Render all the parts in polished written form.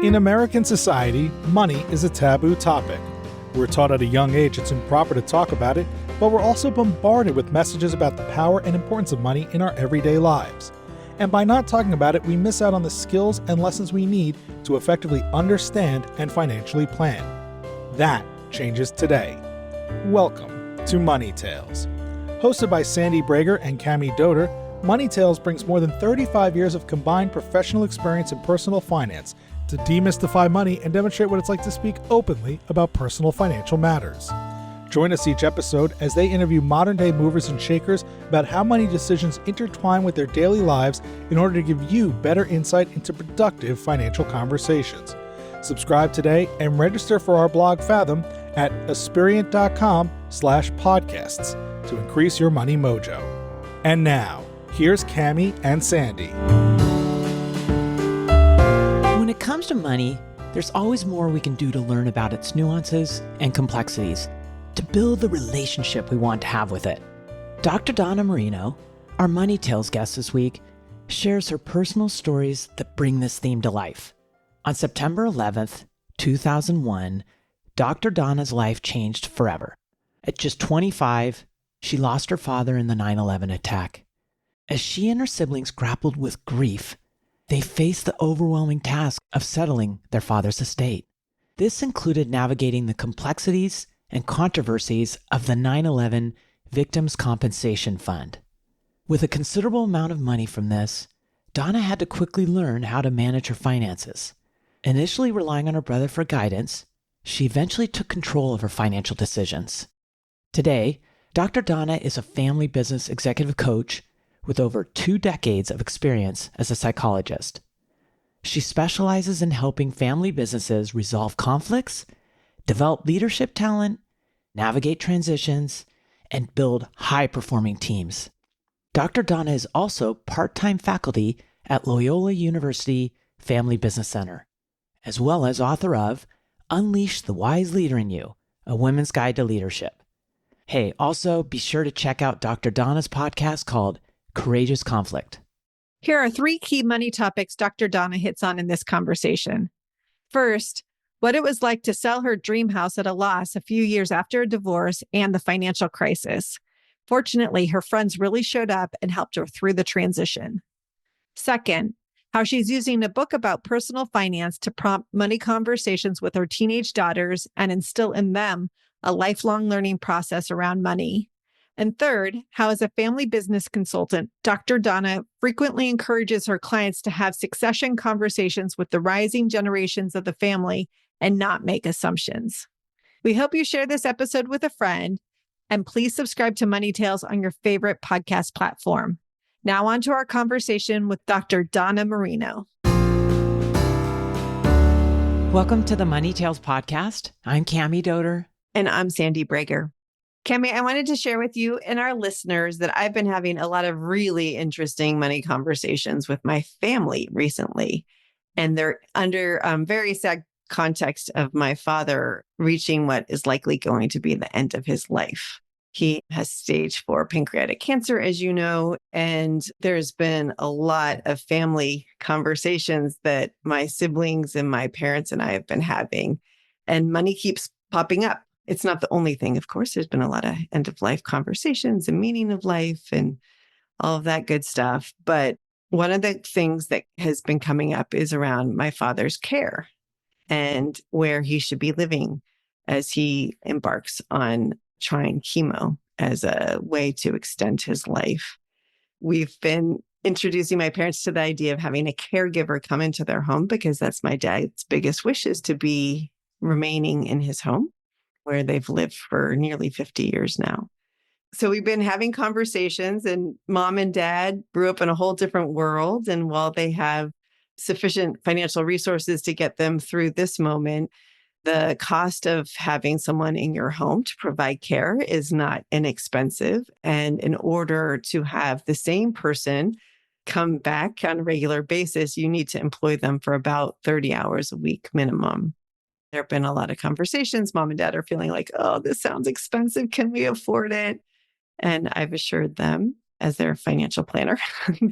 In American society, money is a taboo topic. We're taught at a young age it's improper to talk about it, but we're also bombarded with messages about the power and importance of money in our everyday lives. And by not talking about it, we miss out on the skills and lessons we need to effectively understand and financially plan. That changes today. Welcome to Money Tales. Hosted by Sandy Brager and Cami Doder, Money Tales brings more than 35 years of combined professional experience in personal finance to demystify money and demonstrate what it's like to speak openly about personal financial matters. Join us each episode as they interview modern-day movers and shakers about how money decisions intertwine with their daily lives in order to give you better insight into productive financial conversations. Subscribe today and register for our blog Fathom at aspiriant.com/podcasts to increase your money mojo. And now, here's Cami and Sandy. When it comes to money, there's always more we can do to learn about its nuances and complexities to build the relationship we want to have with it. Dr. Donna Marino, our Money Tales guest this week, shares her personal stories that bring this theme to life. On September 11th, 2001, Dr. Donna's life changed forever. At just 25, she lost her father in the 9/11 attack. As she and her siblings grappled with grief, they faced the overwhelming task of settling their father's estate. This included navigating the complexities and controversies of the 9/11 Victims' Compensation Fund. With a considerable amount of money from this, Donna had to quickly learn how to manage her finances. Initially relying on her brother for guidance, she eventually took control of her financial decisions. Today, Dr. Donna is a family business executive coach with over 2 decades of experience as a psychologist. She specializes in helping family businesses resolve conflicts, develop leadership talent, navigate transitions, and build high-performing teams. Dr. Donna is also part-time faculty at Loyola University Family Business Center, as well as author of Unleash the Wise Leader in You, A Women's Guide to Leadership. Hey, also be sure to check out Dr. Donna's podcast called Courageous Conflict. Here are 3 key money topics Dr. Donna hits on in this conversation. First, what it was like to sell her dream house at a loss a few years after a divorce and the financial crisis. Fortunately, her friends really showed up and helped her through the transition. Second, how she's using a book about personal finance to prompt money conversations with her teenage daughters and instill in them a lifelong learning process around money. And third, how as a family business consultant, Dr. Donna frequently encourages her clients to have succession conversations with the rising generations of the family and not make assumptions. We hope you share this episode with a friend, and please subscribe to Money Tales on your favorite podcast platform. Now on to our conversation with Dr. Donna Marino. Welcome to the Money Tales podcast. I'm Cami Doder. And I'm Sandy Brager. Cami, I wanted to share with you and our listeners that I've been having a lot of really interesting money conversations with my family recently. And they're under very sad context of my father reaching what is likely going to be the end of his life. He has stage 4 pancreatic cancer, as you know, and there's been a lot of family conversations that my siblings and my parents and I have been having, and money keeps popping up. It's not the only thing, of course. There's been a lot of end-of-life conversations and meaning of life and all of that good stuff. But one of the things that has been coming up is around my father's care and where he should be living as he embarks on trying chemo as a way to extend his life. We've been introducing my parents to the idea of having a caregiver come into their home because that's my dad's biggest wish, is to be remaining in his home where they've lived for nearly 50 years now. So we've been having conversations, and mom and dad grew up in a whole different world. And while they have sufficient financial resources to get them through this moment, the cost of having someone in your home to provide care is not inexpensive. And in order to have the same person come back on a regular basis, you need to employ them for about 30 hours a week minimum. There have been a lot of conversations. Mom and dad are feeling like, oh, this sounds expensive. Can we afford it? And I've assured them, as their financial planner,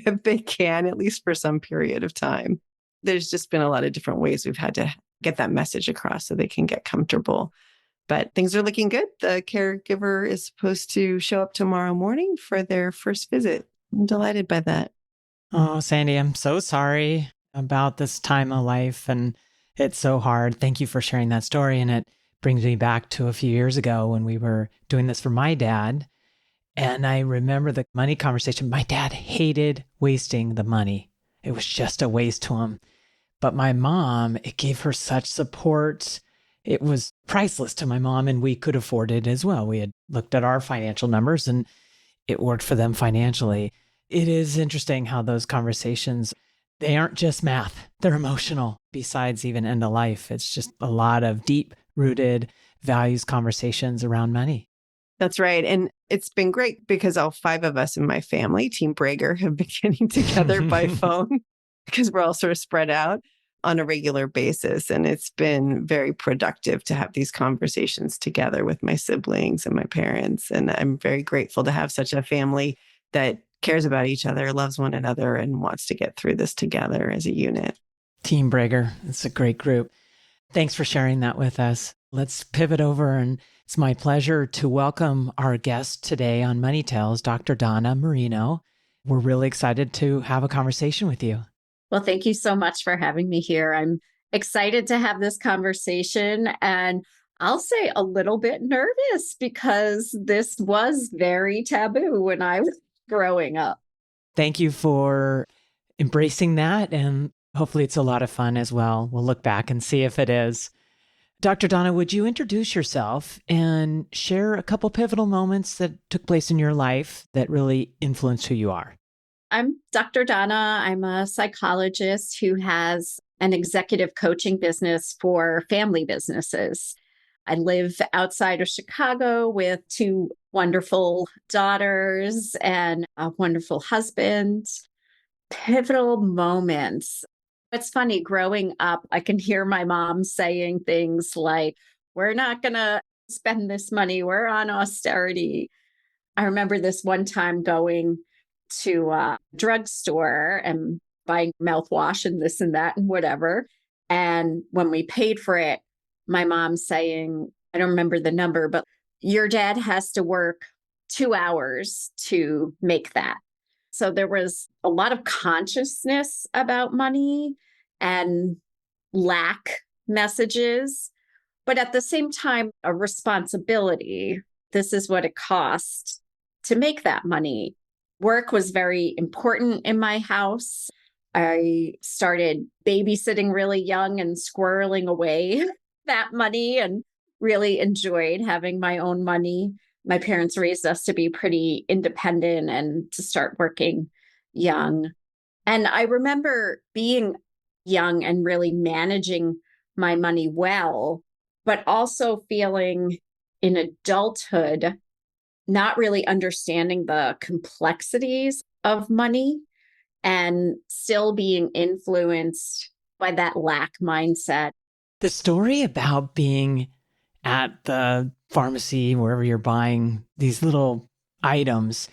that they can, at least for some period of time. There's just been a lot of different ways we've had to get that message across so they can get comfortable. But things are looking good. The caregiver is supposed to show up tomorrow morning for their first visit. I'm delighted by that. Oh, Sandy, I'm so sorry about this time of life. And it's so hard. Thank you for sharing that story. And it brings me back to a few years ago when we were doing this for my dad. And I remember the money conversation. My dad hated wasting the money. It was just a waste to him. But my mom, it gave her such support. It was priceless to my mom, and we could afford it as well. We had looked at our financial numbers and it worked for them financially. It is interesting how those conversations, they aren't just math, they're emotional. Besides even end of life, it's just a lot of deep rooted values conversations around money. That's right. And it's been great because all 5 of us in my family, Team Brager, have been getting together by phone because we're all sort of spread out on a regular basis. And it's been very productive to have these conversations together with my siblings and my parents. And I'm very grateful to have such a family that cares about each other, loves one another, and wants to get through this together as a unit. Team Brager, it's a great group. Thanks for sharing that with us. Let's pivot over, and it's my pleasure to welcome our guest today on Money Tales, Dr. Donna Marino. We're really excited to have a conversation with you. Well, thank you so much for having me here. I'm excited to have this conversation, and I'll say a little bit nervous because this was very taboo when I was growing up. Thank you for embracing that, and hopefully it's a lot of fun as well. We'll look back and see if it is. Dr. Donna, would you introduce yourself and share a couple pivotal moments that took place in your life that really influenced who you are? I'm Dr. Donna. I'm a psychologist who has an executive coaching business for family businesses. I live outside of Chicago with 2 wonderful daughters and a wonderful husband. Pivotal moments. It's funny, growing up, I can hear my mom saying things like, we're not going to spend this money. We're on austerity. I remember this one time going to a drugstore and buying mouthwash and this and that and whatever. And when we paid for it, my mom saying, I don't remember the number, but your dad has to work 2 hours to make that. So there was a lot of consciousness about money and lack messages, but at the same time, a responsibility. This is what it costs to make that money. Work was very important in my house. I started babysitting really young and squirreling away that money and really enjoyed having my own money. My parents raised us to be pretty independent and to start working young. And I remember being young and really managing my money well, but also feeling in adulthood, not really understanding the complexities of money and still being influenced by that lack mindset. The story about being at the pharmacy, wherever you're buying these little items,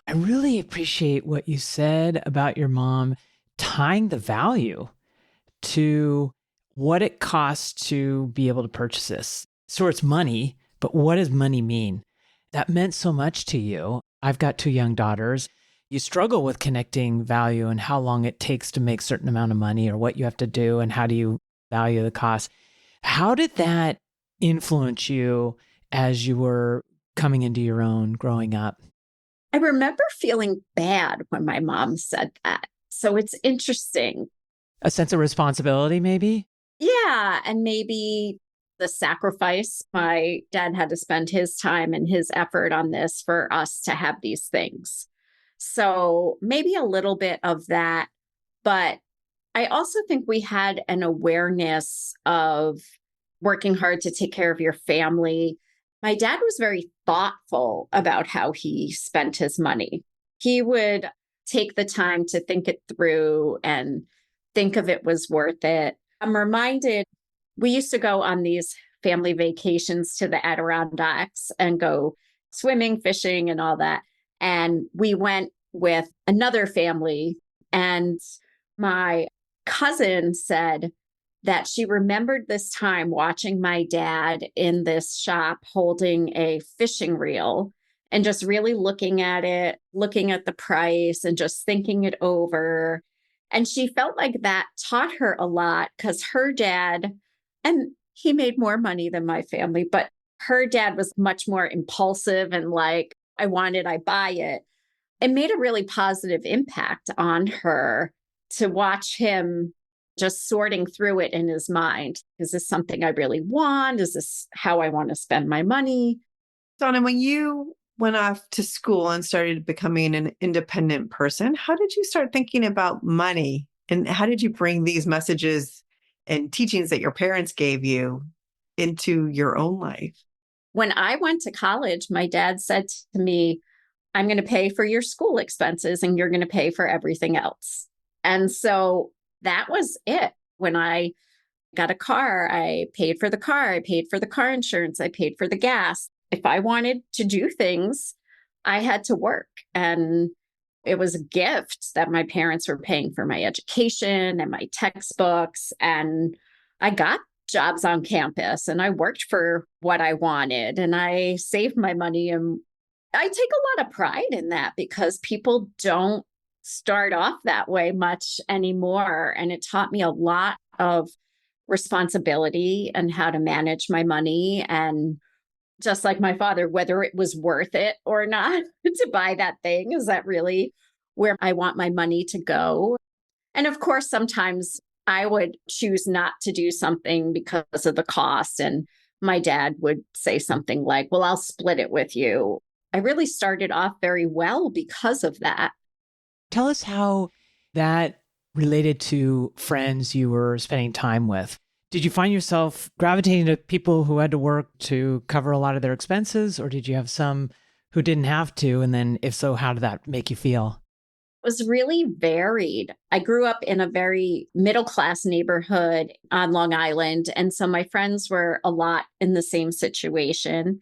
I really appreciate what you said about your mom tying the value to what it costs to be able to purchase this. So it's money, but what does money mean? That meant so much to you. I've got 2 young daughters. You struggle with connecting value and how long it takes to make a certain amount of money or what you have to do and how do you value the cost. How did that influence you as you were coming into your own growing up? I remember feeling bad when my mom said that. So it's interesting. A sense of responsibility, maybe? Yeah. And maybe the sacrifice my dad had to spend his time and his effort on this for us to have these things. So maybe a little bit of that. But I also think we had an awareness of working hard to take care of your family. My dad was very thoughtful about how he spent his money. He would take the time to think it through and think if it was worth it. I'm reminded we used to go on these family vacations to the Adirondacks and go swimming, fishing, and all that. And we went with another family, and my cousin said that she remembered this time watching my dad in this shop holding a fishing reel and just really looking at it, looking at the price and just thinking it over. And she felt like that taught her a lot because her dad, and he made more money than my family, but her dad was much more impulsive and like, I want it, I buy it. It made a really positive impact on her to watch him just sorting through it in his mind. Is this something I really want? Is this how I want to spend my money? Donna, when you went off to school and started becoming an independent person, how did you start thinking about money? And how did you bring these messages and teachings that your parents gave you into your own life? When I went to college, my dad said to me, I'm going to pay for your school expenses and you're going to pay for everything else. And so that was it. When I got a car, I paid for the car, I paid for the car insurance, I paid for the gas. If I wanted to do things, I had to work. And it was a gift that my parents were paying for my education and my textbooks. And I got jobs on campus and I worked for what I wanted and I saved my money. And I take a lot of pride in that because people don't start off that way much anymore. And it taught me a lot of responsibility and how to manage my money. And just like my father, whether it was worth it or not to buy that thing, is that really where I want my money to go? And of course, sometimes I would choose not to do something because of the cost. And my dad would say something like, well, I'll split it with you. I really started off very well because of that. Tell us how that related to friends you were spending time with. Did you find yourself gravitating to people who had to work to cover a lot of their expenses, or did you have some who didn't have to? And then if so, how did that make you feel? It was really varied. I grew up in a very middle-class neighborhood on Long Island. And so my friends were a lot in the same situation.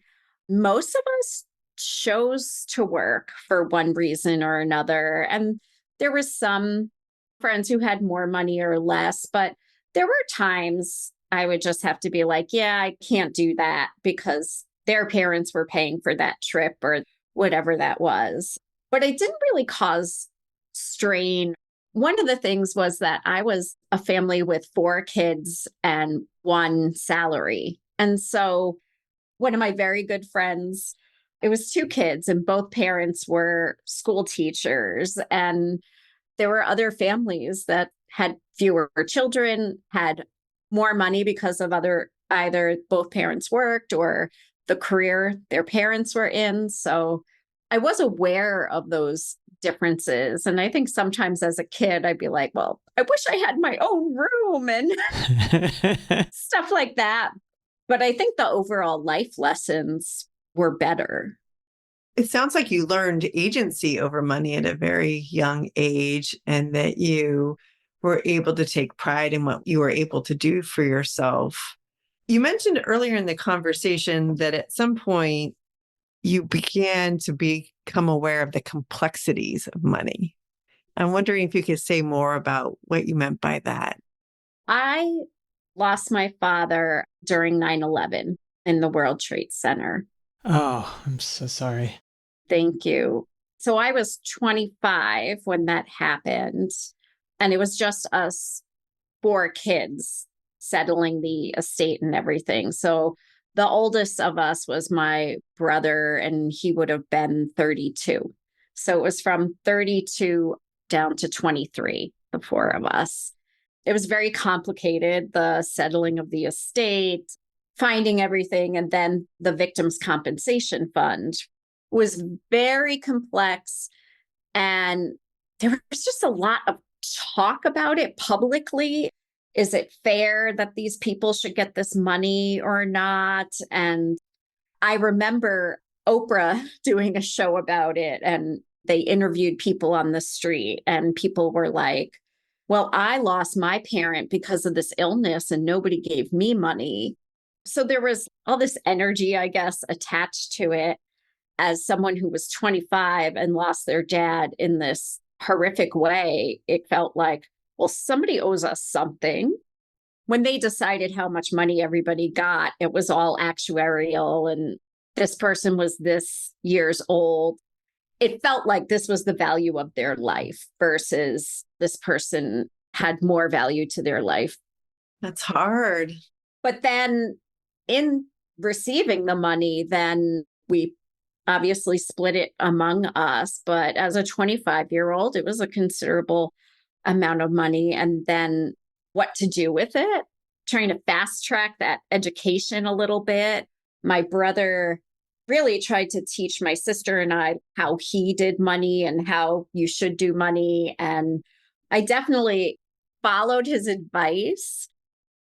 Most of us chose to work for one reason or another. And there were some friends who had more money or less, but there were times I would just have to be like, yeah, I can't do that because their parents were paying for that trip or whatever that was. But it didn't really cause strain. One of the things was that I was a family with 4 kids and 1 salary. And so one of my very good friends, it was 2 kids and both parents were school teachers. And there were other families that had fewer children, had more money because of either both parents worked or the career their parents were in. So I was aware of those differences. And I think sometimes as a kid, I'd be like, well, I wish I had my own room and stuff like that. But I think the overall life lessons were better. It sounds like you learned agency over money at a very young age and that you were able to take pride in what you were able to do for yourself. You mentioned earlier in the conversation that at some point you began to become aware of the complexities of money. I'm wondering if you could say more about what you meant by that. I lost my father during 9/11 in the World Trade Center. Oh, I'm so sorry. Thank you. So I was 25 when that happened, and it was just us 4 kids settling the estate and everything. So the oldest of us was my brother, and he would have been 32. So it was from 32 down to 23, the 4 of us. It was very complicated, the settling of the estate, finding everything, and then the Victims' Compensation Fund was very complex. And there was just a lot of talk about it publicly. Is it fair that these people should get this money or not? And I remember Oprah doing a show about it, and they interviewed people on the street, and people were like, well, I lost my parent because of this illness and nobody gave me money. So there was all this energy, I guess, attached to it. As someone who was 25 and lost their dad in this horrific way, it felt like well, somebody owes us something. When they decided how much money everybody got, it was all actuarial and this person was this years old. It felt like this was the value of their life versus this person had more value to their life. That's hard. But then in receiving the money, then we obviously split it among us. But as a 25-year-old, it was a considerable amount of money. And then what to do with it, trying to fast track that education a little bit. My brother really tried to teach my sister and I how he did money and how you should do money. And I definitely followed his advice.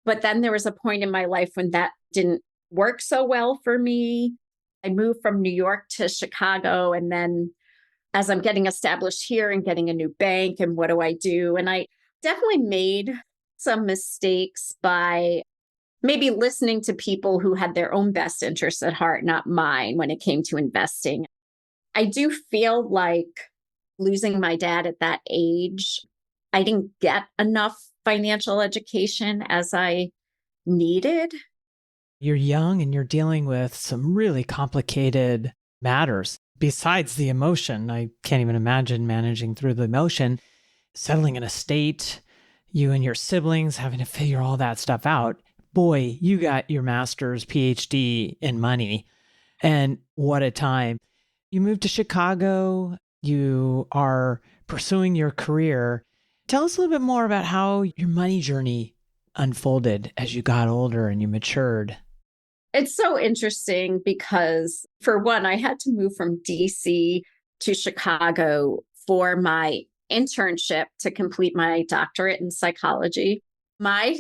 But then there was a point in my life when that didn't work so well for me. I moved from New York to Chicago. And then as I'm getting established here and getting a new bank, and what do I do? And I definitely made some mistakes by maybe listening to people who had their own best interests at heart, not mine, when it came to investing. I do feel like losing my dad at that age, I didn't get enough financial education as I needed. You're young and you're dealing with some really complicated matters. Besides the emotion, I can't even imagine managing through the emotion, settling an estate, you and your siblings having to figure all that stuff out. Boy, you got your master's, PhD in money. And what a time. You moved to Chicago. You are pursuing your career. Tell us a little bit more about how your money journey unfolded as you got older and you matured. It's so interesting because, for one, I had to move from DC to Chicago for my internship to complete my doctorate in psychology. My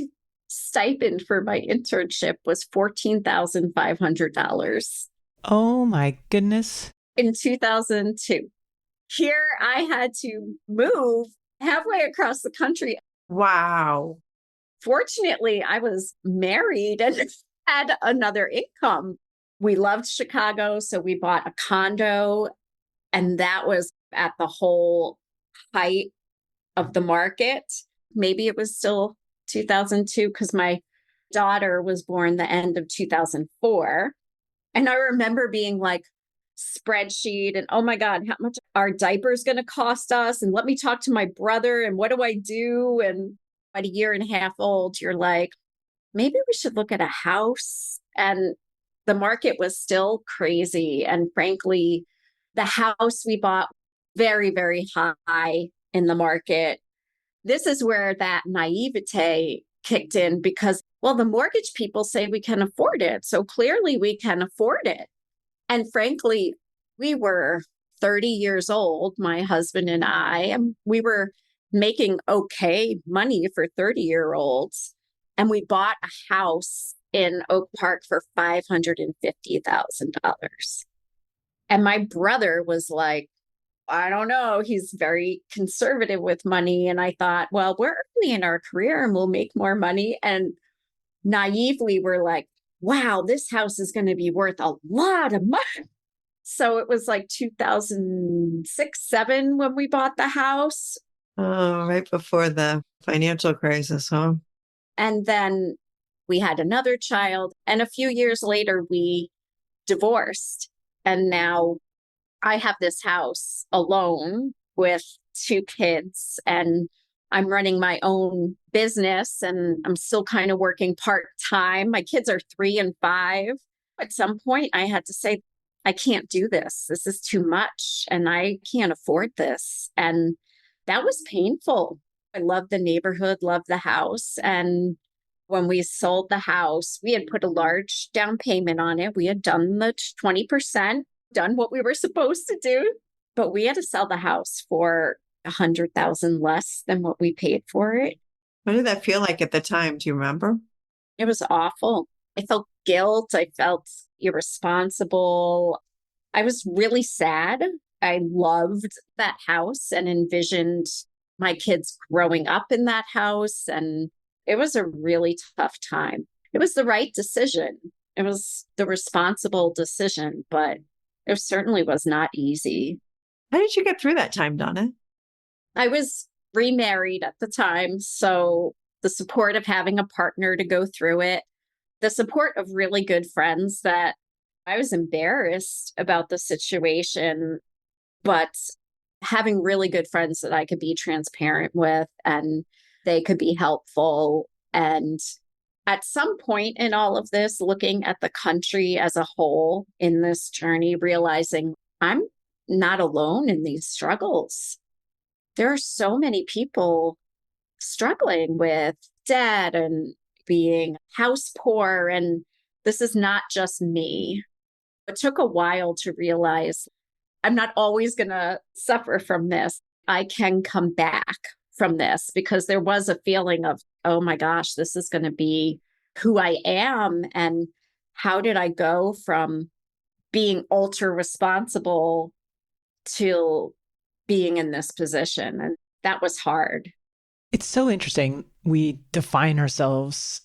stipend for my internship was $14,500 Oh my goodness. in 2002. Here I had to move halfway across the country. Wow. Fortunately, I was married and had another income. We loved Chicago, so we bought a condo, and that was at the whole height of the market. Maybe it was still 2002 because my daughter was born the end of 2004. And I remember being like, spreadsheet and, oh my God, how much are diapers going to cost us? And let me talk to my brother. And what do I do? And at a year and a half old, you're like, maybe we should look at a house. And the market was still crazy. And frankly, the house we bought very, very high in the market. This is where that naivete kicked in because, well, the mortgage people say we can afford it. So clearly we can afford it. And frankly, we were 30 years old, my husband and I, and we were making okay money for 30-year-olds. And we bought a house in Oak Park for $550,000. And my brother was like, I don't know, he's very conservative with money. And I thought, well, we're early in our career and we'll make more money. And naively, we're like, wow, this house is going to be worth a lot of money. So it was like 2006, 7 when we bought the house. Oh, right before the financial crisis, huh? And then we had another child. And a few years later, we divorced. And now I have this house alone with 2 kids. And I'm running my own business and I'm still kind of working part-time. My kids are 3 and 5. At some point, I had to say, I can't do this. This is too much and I can't afford this. And that was painful. I loved the neighborhood, loved the house. And when we sold the house, we had put a large down payment on it. We had done the 20%, done what we were supposed to do, but we had to sell the house for $100,000 less than what we paid for it. What did that feel like at the time? Do you remember? It was awful. I felt guilt. I felt irresponsible. I was really sad. I loved that house and envisioned my kids growing up in that house. And it was a really tough time. It was the right decision. It was the responsible decision, but it certainly was not easy. How did you get through that time, Donna? I was remarried at the time. So the support of having a partner to go through it, the support of really good friends that I was embarrassed about the situation, but having really good friends that I could be transparent with and they could be helpful. And at some point in all of this, looking at the country as a whole in this journey, realizing I'm not alone in these struggles. There are so many people struggling with debt and being house poor. And this is not just me. It took a while to realize I'm not always going to suffer from this. I can come back from this because there was a feeling of, oh my gosh, this is going to be who I am. And how did I go from being ultra responsible to being in this position? And that was hard. It's so interesting. We define ourselves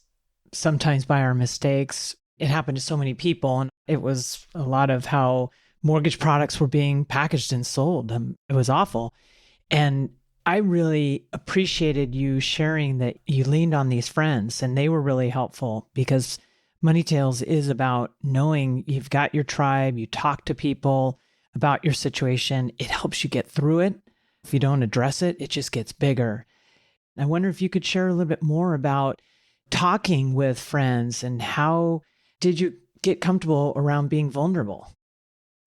sometimes by our mistakes. It happened to so many people, and it was a lot of how mortgage products were being packaged and sold. It was awful. And I really appreciated you sharing that you leaned on these friends, and they were really helpful because Money Tales is about knowing you've got your tribe, you talk to people about your situation. It helps you get through it. If you don't address it, it just gets bigger. I wonder if you could share a little bit more about talking with friends and how did you get comfortable around being vulnerable?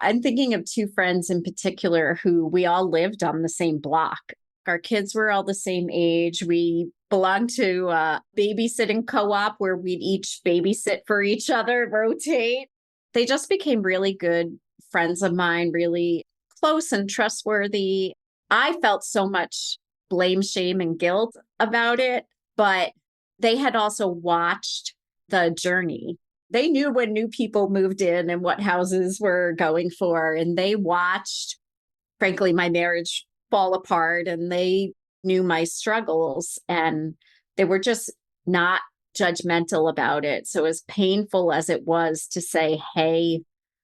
I'm thinking of two friends in particular who we all lived on the same block. Our kids were all the same age. We belonged to a babysitting co-op where we'd each babysit for each other, rotate. They just became really good friends of mine, really close and trustworthy. I felt so much blame, shame, and guilt about it, but they had also watched the journey. They knew when new people moved in and what houses were going for, and they watched, frankly, my marriage fall apart, and they knew my struggles, and they were just not judgmental about it. So as painful as it was to say, hey,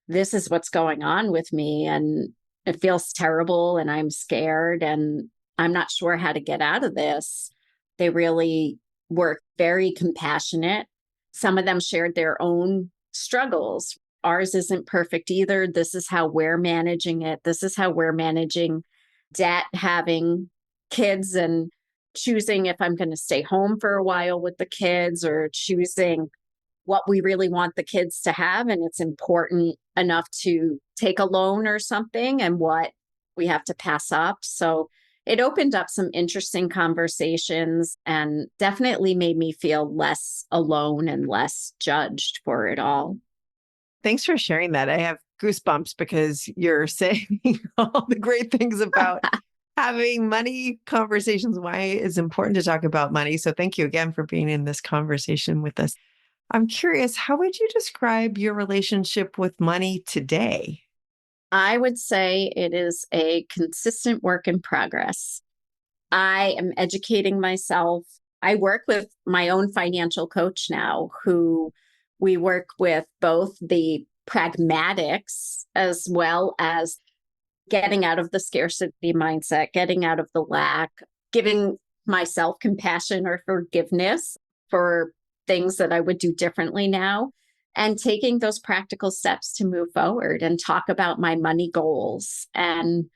this is what's going on with me, and it feels terrible, and I'm scared, and I'm not sure how to get out of this. They really were very compassionate. Some of them shared their own struggles. Ours isn't perfect either. This is how we're managing it. This is how we're managing debt, having kids, and choosing if I'm going to stay home for a while with the kids or choosing what we really want the kids to have. And it's important enough to take a loan or something and what we have to pass up. So it opened up some interesting conversations and definitely made me feel less alone and less judged for it all. Thanks for sharing that. I have goosebumps because you're saying all the great things about having money conversations, why it's important to talk about money. So thank you again for being in this conversation with us. I'm curious, how would you describe your relationship with money today? I would say it is a consistent work in progress. I am educating myself. I work with my own financial coach now, who we work with both the pragmatics as well as getting out of the scarcity mindset, getting out of the lack, giving myself compassion or forgiveness for things that I would do differently now, and taking those practical steps to move forward and talk about my money goals. And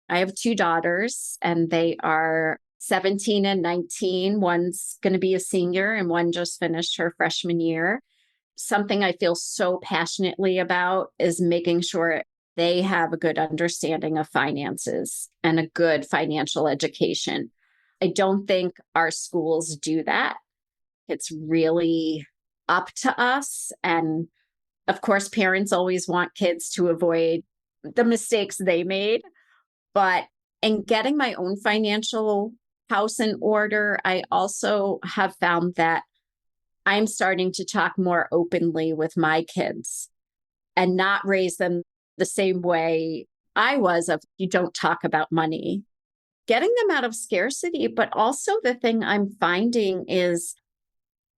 I have two daughters, and they are 17 and 19. One's going to be a senior, and one just finished her freshman year. Something I feel so passionately about is making sure they have a good understanding of finances and a good financial education. I don't think our schools do that. It's really up to us. And of course, parents always want kids to avoid the mistakes they made. But in getting my own financial house in order, I also have found that I'm starting to talk more openly with my kids and not raise them the same way I was of you don't talk about money. Getting them out of scarcity, but also the thing I'm finding is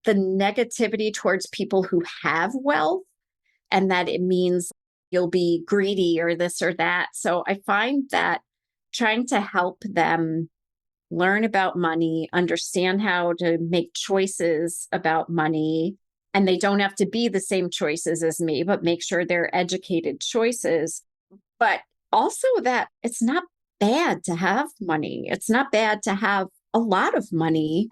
the negativity towards people who have wealth, and that it means you'll be greedy or this or that. So I find that trying to help them learn about money, understand how to make choices about money. And they don't have to be the same choices as me, but make sure they're educated choices. But also that it's not bad to have money. It's not bad to have a lot of money.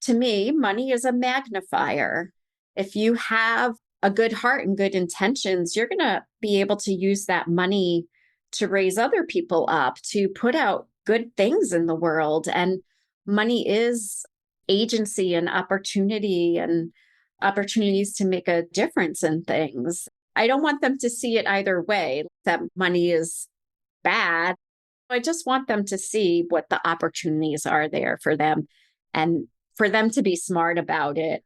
To me, money is a magnifier. If you have a good heart and good intentions, you're going to be able to use that money to raise other people up, to put out good things in the world. And money is agency and opportunities to make a difference in things. I don't want them to see it either way, that money is bad. I just want them to see what the opportunities are there for them and for them to be smart about it.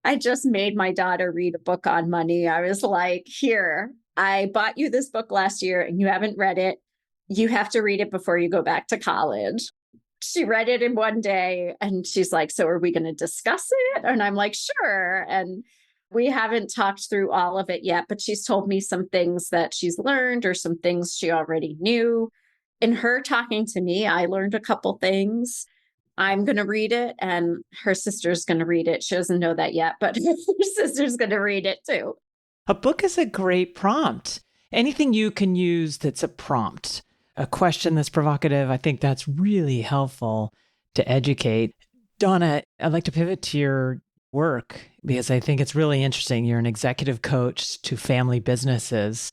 I just made my daughter read a book on money. I was like, here, I bought you this book last year and you haven't read it. You have to read it before you go back to college. She read it in one day and she's like, so are we going to discuss it? And I'm like, sure. And we haven't talked through all of it yet, but she's told me some things that she's learned or some things she already knew. In her talking to me, I learned a couple things. I'm going to read it and her sister's going to read it. She doesn't know that yet, but her sister's going to read it too. A book is a great prompt. Anything you can use that's a prompt, a question that's provocative, I think that's really helpful to educate. Donna, I'd like to pivot to your work because I think it's really interesting. You're an executive coach to family businesses.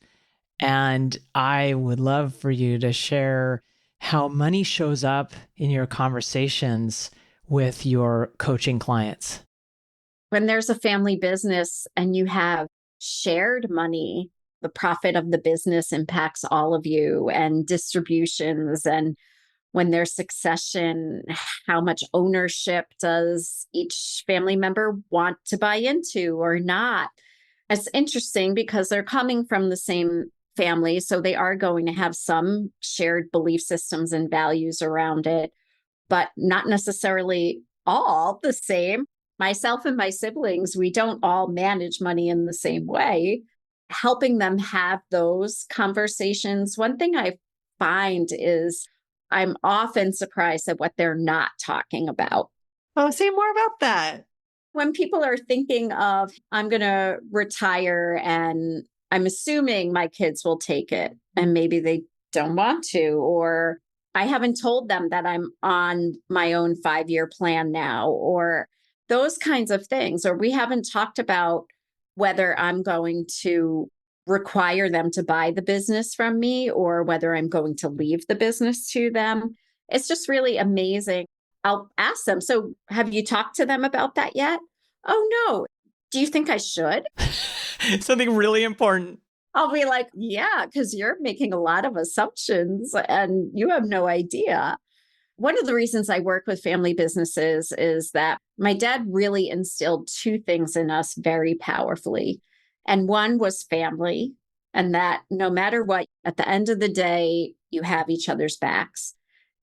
And I would love for you to share how money shows up in your conversations with your coaching clients. When there's a family business and you have shared money, the profit of the business impacts all of you, and distributions. And when there's succession, how much ownership does each family member want to buy into or not? It's interesting because they're coming from the same family, so they are going to have some shared belief systems and values around it, but not necessarily all the same. Myself and my siblings, we don't all manage money in the same way. Helping them have those conversations. One thing I find is I'm often surprised at what they're not talking about. Oh, say more about that. When people are thinking of, I'm going to retire and I'm assuming my kids will take it, and maybe they don't want to, or I haven't told them that I'm on my own 5-year plan now, or those kinds of things. Or we haven't talked about whether I'm going to require them to buy the business from me or whether I'm going to leave the business to them. It's just really amazing. I'll ask them, so have you talked to them about that yet? Oh, no. Do you think I should? Something really important. I'll be like, yeah, because you're making a lot of assumptions and you have no idea. One of the reasons I work with family businesses is that my dad really instilled 2 things in us very powerfully. And one was family, and that no matter what, at the end of the day, you have each other's backs.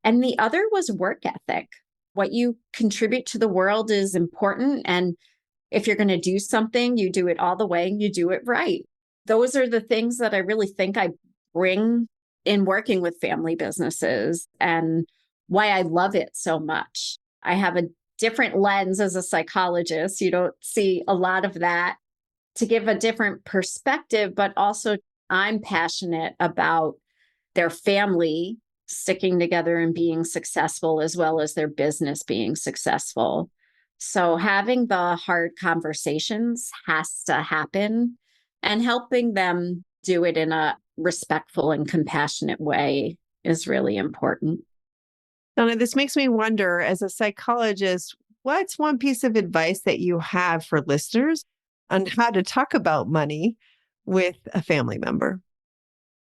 And the other was work ethic. What you contribute to the world is important. And if you're going to do something, you do it all the way and you do it right. Those are the things that I really think I bring in working with family businesses and why I love it so much. I have a different lens as a psychologist. You don't see a lot of that, to give a different perspective, but also I'm passionate about their family sticking together and being successful as well as their business being successful. So having the hard conversations has to happen, and helping them do it in a respectful and compassionate way is really important. Donna, this makes me wonder, as a psychologist, what's one piece of advice that you have for listeners on how to talk about money with a family member?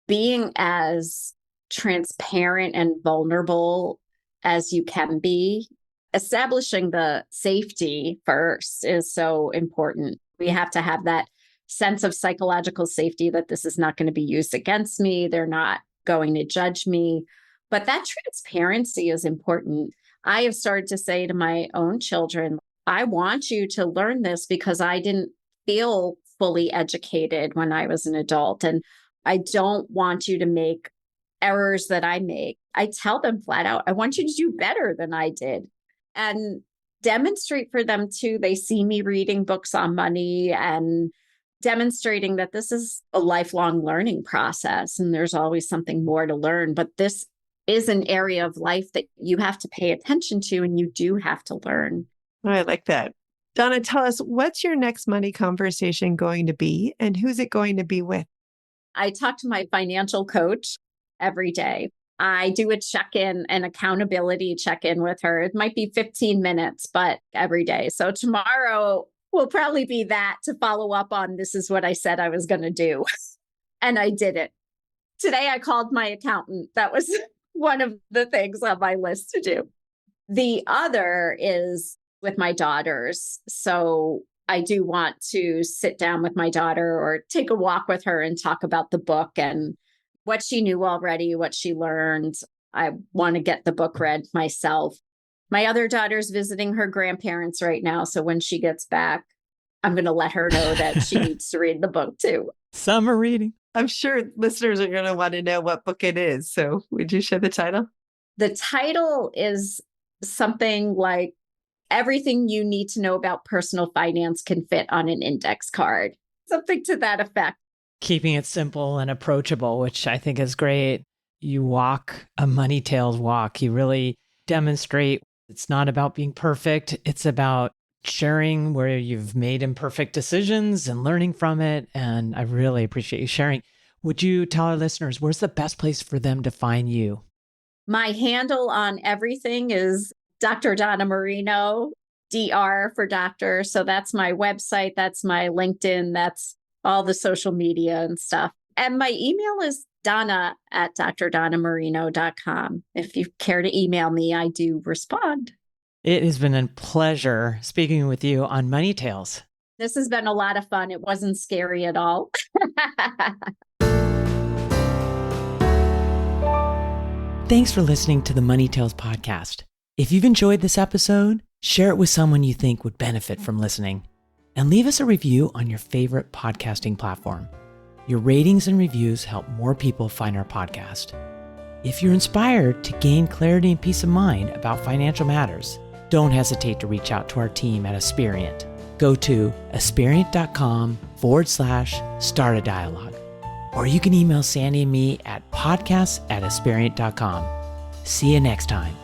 Being as transparent and vulnerable as you can be. Establishing the safety first is so important. We have to have that sense of psychological safety that this is not going to be used against me. They're not going to judge me. But that transparency is important. I have started to say to my own children, I want you to learn this because I didn't feel fully educated when I was an adult. And I don't want you to make errors that I make, I tell them flat out, I want you to do better than I did. And demonstrate for them too. They see me reading books on money and demonstrating that this is a lifelong learning process and there's always something more to learn. But this is an area of life that you have to pay attention to and you do have to learn. Oh, I like that. Donna, tell us, what's your next money conversation going to be and who's it going to be with? I talk to my financial coach every day. I do a check-in, an accountability check-in with her. It might be 15 minutes, but every day. So tomorrow will probably be that to follow up on this is what I said I was going to do. And I did it. Today I called my accountant. That was one of the things on my list to do. The other is with my daughters. So I do want to sit down with my daughter or take a walk with her and talk about the book and what she knew already, what she learned. I want to get the book read myself. My other daughter's visiting her grandparents right now. So when she gets back, I'm going to let her know that she needs to read the book too. Summer reading. I'm sure listeners are going to want to know what book it is. So would you share the title? The title is something like Everything You Need to Know About Personal Finance Can Fit on an Index Card. Something to that effect. Keeping it simple and approachable, which I think is great. You walk a Money Tales walk. You really demonstrate it's not about being perfect. It's about sharing where you've made imperfect decisions and learning from it. And I really appreciate you sharing. Would you tell our listeners, where's the best place for them to find you? My handle on everything is Dr. Donna Marino, DR for doctor. So that's my website. That's my LinkedIn. That's all the social media and stuff. And my email is donna@drdonnamarino.com. If you care to email me, I do respond. It has been a pleasure speaking with you on Money Tales. This has been a lot of fun. It wasn't scary at all. Thanks for listening to the Money Tales podcast. If you've enjoyed this episode, share it with someone you think would benefit from listening. And leave us a review on your favorite podcasting platform. Your ratings and reviews help more people find our podcast. If you're inspired to gain clarity and peace of mind about financial matters, don't hesitate to reach out to our team at Aspirient. Go to aspirient.com/start a dialogue. Or you can email Sandy and me at podcasts@aspirient.com. See you next time.